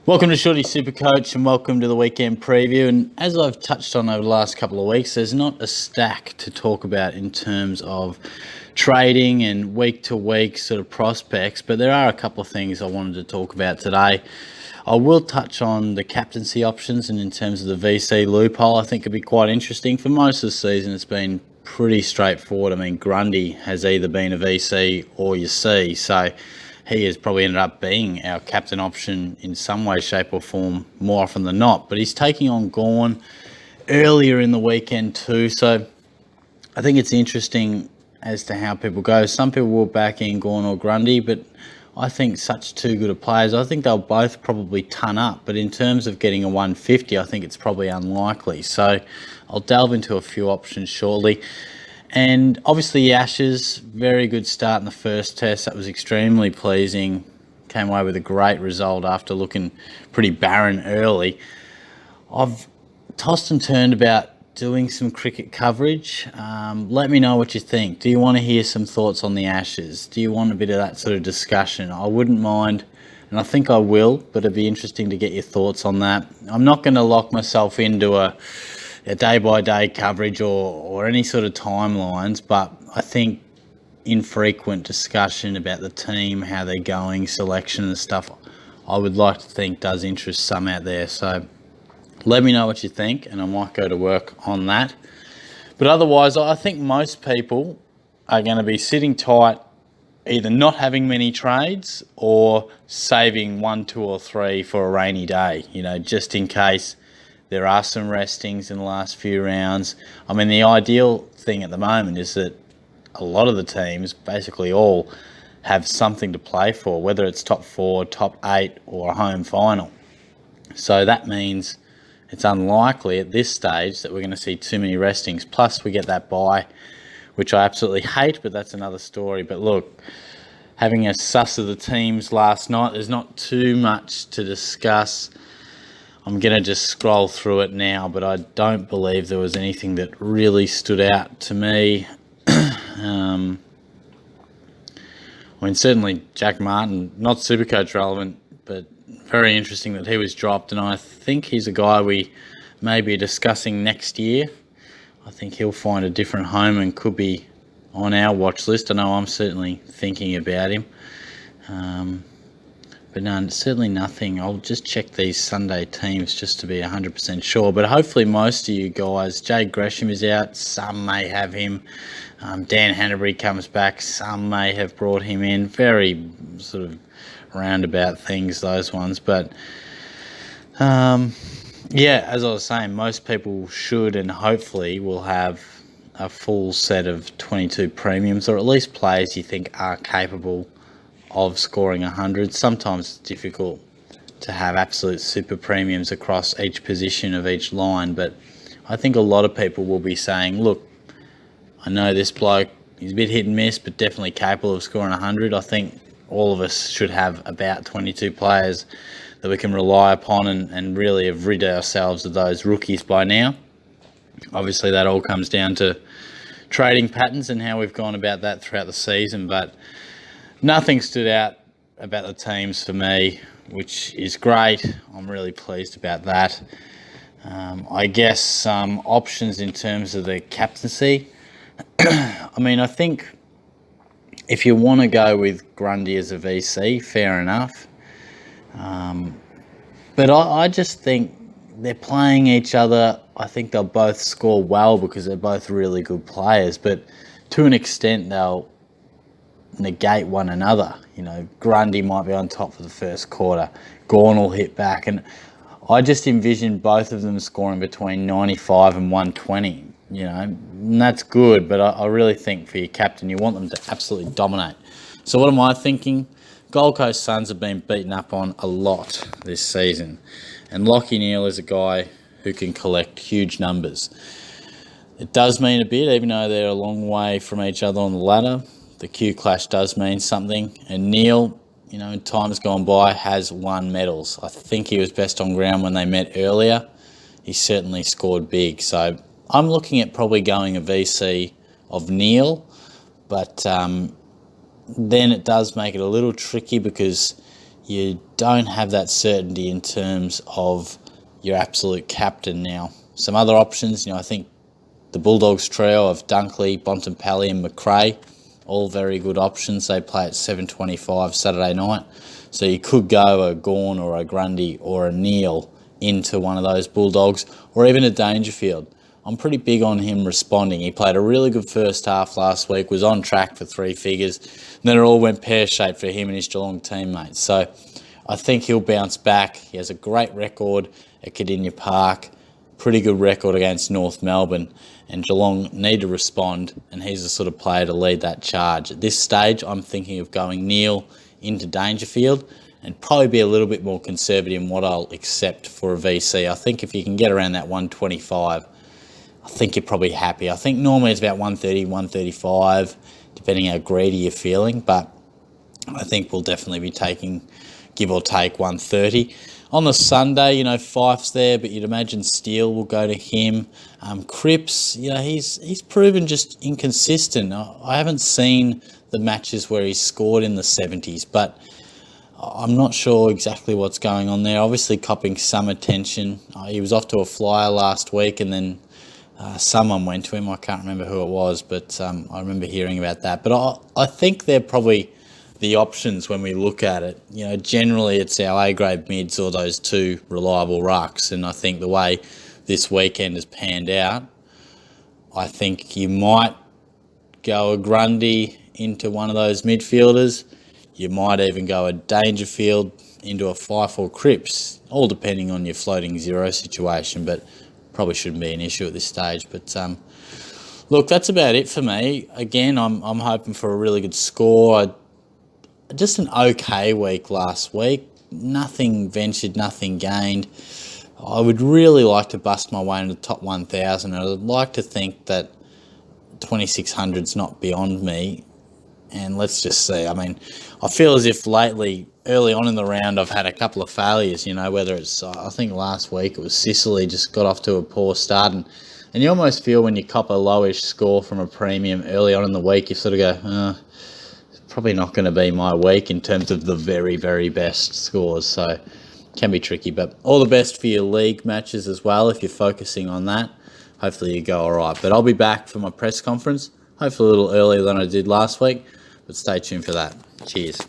Welcome to Shorty SuperCoach and welcome to the weekend preview. And as I've touched on over the last couple of weeks, there's not a stack to talk about in terms of trading and week-to-week sort of prospects, but there are a couple of things I wanted to talk about today. I will touch on the captaincy options, and in terms of the VC loophole, I think it'd be quite interesting. For most of the season, it's been pretty straightforward. I mean, Grundy has either been a VC or your C, so he has probably ended up being our captain option in some way, shape or form more often than not. But he's taking on Gawn earlier in the weekend too. So I think it's interesting as to how people go. Some people will back in Gawn or Grundy, but I think such two good players. I think they'll both probably ton up. But in terms of getting a 150, I think it's probably unlikely. So I'll delve into a few options shortly. And obviously Ashes, very good start in the first test. That was extremely pleasing. Came away with a great result after looking pretty barren early. I've tossed and turned about doing some cricket coverage. Let me know what you think. Do you want to hear some thoughts on the Ashes? Do you want a bit of that sort of discussion? I wouldn't mind, and I think I will, but it'd be interesting to get your thoughts on that. I'm not going to lock myself into a day-by-day coverage or any sort of timelines, but I think infrequent discussion about the team, how they're going, selection and stuff, I would like to think does interest some out there. So let me know what you think, and I might go to work on that. But otherwise, I think most people are going to be sitting tight, either not having many trades or saving 1, 2 or 3 for a rainy day, just in case there are some restings in the last few rounds. I mean, the ideal thing at the moment is that a lot of the teams, basically all, have something to play for, whether it's top 4, top 8 or a home final. So that means it's unlikely at this stage that we're going to see too many restings. Plus we get that bye, which I absolutely hate, but that's another story. But look, having a suss of the teams last night, there's not too much to discuss. I'm going to just scroll through it now, but I don't believe there was anything that really stood out to me. I mean, certainly Jack Martin, not Supercoach relevant, but very interesting that he was dropped, and I think he's a guy we may be discussing next year. I think he'll find a different home and could be on our watch list. I know I'm certainly thinking about him. But no, certainly nothing. I'll just check these Sunday teams just to be 100% sure. But hopefully most of you guys, Jade Gresham is out. Some may have him. Dan Hanbury comes back. Some may have brought him in. Very sort of roundabout things, those ones. But yeah, as I was saying, most people should and hopefully will have a full set of 22 premiums, or at least players you think are capable of scoring 100. Sometimes it's difficult to have absolute super premiums across each position of each line, but I think a lot of people will be saying, look, I know this bloke, he's a bit hit and miss, but definitely capable of scoring 100. I think all of us should have about 22 players that we can rely upon and really have rid ourselves of those rookies by now. Obviously that all comes down to trading patterns and how we've gone about that throughout the season, but nothing stood out about the teams for me, which is great. I'm really pleased about that. I guess some options in terms of the captaincy. I mean, I think if you want to go with Grundy as a VC, fair enough. But I just think they're playing each other. I think they'll both score well because they're both really good players. But to an extent, they'll negate one another. Grundy might be on top for the first quarter. Gawn will hit back. And I just envision both of them scoring between 95 and 120. And that's good, but I really think for your captain, you want them to absolutely dominate. So what am I thinking? Gold Coast Suns have been beaten up on a lot this season. And Lachie Neale is a guy who can collect huge numbers. It does mean a bit, even though they're a long way from each other on the ladder. The Q clash does mean something. And Neale, in times gone by, has won medals. I think he was best on ground when they met earlier. He certainly scored big. So I'm looking at probably going a VC of Neale, but then it does make it a little tricky because you don't have that certainty in terms of your absolute captain now. Some other options, I think the Bulldogs trio of Dunkley, Bontempelli and McRae, all very good options. They play at 7:25 Saturday night. So you could go a Gawn or a Grundy or a Neil into one of those Bulldogs, or even a Dangerfield. I'm pretty big on him responding. He played a really good first half last week, was on track for 3 figures, and then it all went pear-shaped for him and his Geelong teammates. So I think he'll bounce back. He has a great record at Cardinia Park, pretty good record against North Melbourne, and Geelong need to respond, and he's the sort of player to lead that charge. At this stage, I'm thinking of going Neil into Dangerfield and probably be a little bit more conservative in what I'll accept for a VC. I think if you can get around that 125, I think you're probably happy. I think normally it's about 130, 135, depending how greedy you're feeling, but I think we'll definitely be taking, give or take, 130. On the Sunday, Fife's there, but you'd imagine Steele will go to him. Cripps, he's proven just inconsistent. I haven't seen the matches where he's scored in the 70s, but I'm not sure exactly what's going on there. Obviously copping some attention. He was off to a flyer last week, and then someone went to him. I can't remember who it was, but I remember hearing about that. But I think they're probably the options when we look at it. Generally it's our A-grade mids or those two reliable rucks, and I think the way this weekend has panned out, I think you might go a Grundy into one of those midfielders. You might even go a Dangerfield into a Fife or Cripps, all depending on your floating zero situation, but probably shouldn't be an issue at this stage. But look, that's about it for me. Again, I'm hoping for a really good score. Just an okay week last week. Nothing ventured, nothing gained. I would really like to bust my way into the top 1,000. I'd like to think that 2,600's not beyond me. And let's just see. I feel as if lately, early on in the round, I've had a couple of failures, whether it's, I think last week it was Sicily, just got off to a poor start. And you almost feel when you cop a lowish score from a premium early on in the week, you sort of go, probably not going to be my week in terms of the very, very best scores. So it can be tricky, but all the best for your league matches as well. If you're focusing on that, hopefully you go all right. But I'll be back for my press conference, hopefully a little earlier than I did last week, but stay tuned for that. Cheers.